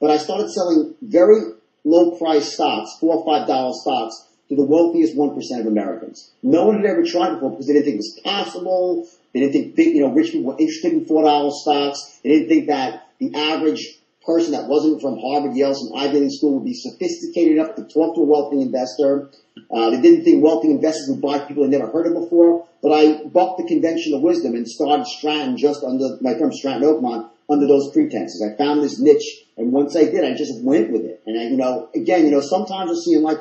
but I started selling very low-priced stocks, $4 or $5 stocks, to the wealthiest 1% of Americans. No one had ever tried before because they didn't think it was possible. They didn't think rich people were interested in $4 stocks. They didn't think that the average person that wasn't from Harvard, Yale, some Ivy League school would be sophisticated enough to talk to a wealthy investor. They didn't think wealthy investors would buy people they'd never heard of before. But I bucked the conventional wisdom and started Stratton just under my firm, Stratton Oakmont, under those pretenses. I found this niche, and once I did, I just went with it. And sometimes you'll see in life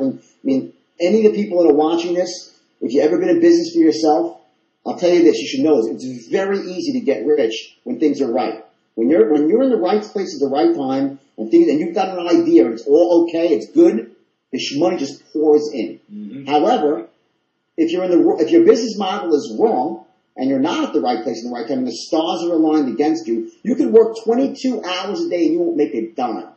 any of the people that are watching this, if you've ever been in business for yourself, I'll tell you this, you should know this. It's very easy to get rich when things are right. When you're in the right place at the right time and you've got an idea and it's all okay, it's good, the money just pours in. Mm-hmm. However, if your business model is wrong and you're not at the right place at the right time and the stars are aligned against you, you can work 22 hours a day and you won't make a dime.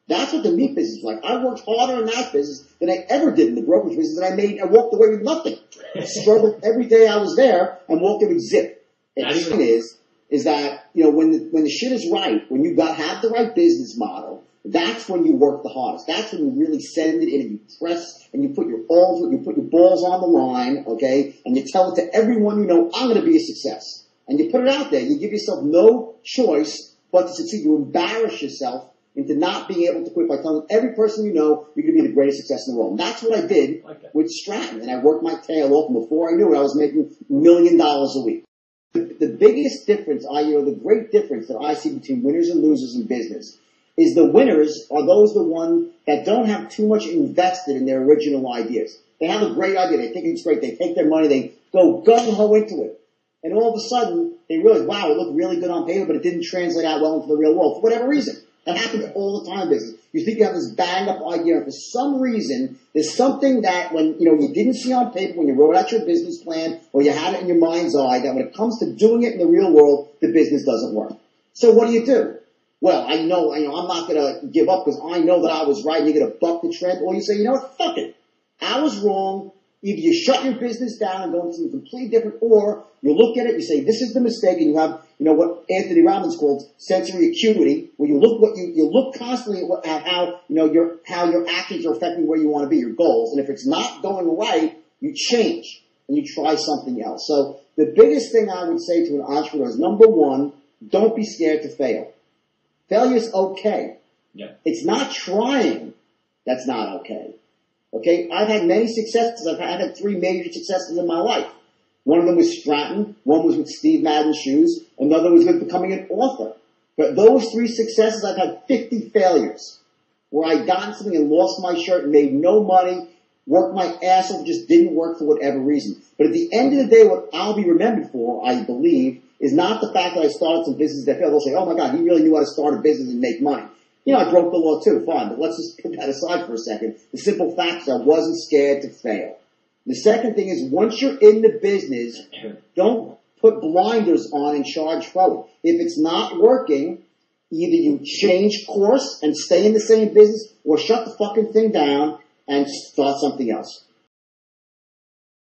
That's what the meat business is like. I worked harder in that business than I ever did in the brokerage business, and I walked away with nothing. I struggled every day I was there and walked away with zip. And the thing is that, when the shit is right, when you have the right business model, that's when you work the hardest. That's when you really send it in and you press and you put your balls on the line, okay? And you tell it to everyone I'm going to be a success. And you put it out there. You give yourself no choice but to succeed. You embarrass yourself into not being able to quit by telling every person you're going to be the greatest success in the world. And that's what I did with Stratton. And I worked my tail off, and before I knew it, I was making $1 million a week. The biggest difference, the great difference that I see between winners and losers in business is the winners are the ones that don't have too much invested in their original ideas. They have a great idea. They think it's great. They take their money. They go gung-ho into it. And all of a sudden, they realize, wow, it looked really good on paper, but it didn't translate out well into the real world for whatever reason. That happens all the time in business. You think you have this bang-up idea, and for some reason, there's something that when you didn't see on paper when you wrote out your business plan or you had it in your mind's eye, that when it comes to doing it in the real world, the business doesn't work. So what do? Well, I know, I'm not going to give up because I know that I was right and you're going to buck the trend, or you say, fuck it. I was wrong. Either you shut your business down and go into something completely different, or you look at it, you say, this is the mistake, and you have, what Anthony Robbins calls sensory acuity, where you look constantly at how, your actions are affecting where you want to be, your goals. And if it's not going right, you change and you try something else. So the biggest thing I would say to an entrepreneur is, number one, don't be scared to fail. Failure is okay. Yeah. It's not trying that's not okay. Okay, I've had many successes. I've had 3 major successes in my life. One of them was Stratton. One was with Steve Madden's shoes. Another was with becoming an author. But those 3 successes, I've had 50 failures where I got something and lost my shirt and made no money, worked my ass off, just didn't work for whatever reason. But at the end of the day, what I'll be remembered for, I believe, is not the fact that I started some businesses that failed. They'll say, oh my God, he really knew how to start a business and make money. I broke the law too, fine, but let's just put that aside for a second. The simple fact is I wasn't scared to fail. The second thing is, once you're in the business, don't put blinders on and charge forward. If it's not working, either you change course and stay in the same business, or shut the fucking thing down and start something else.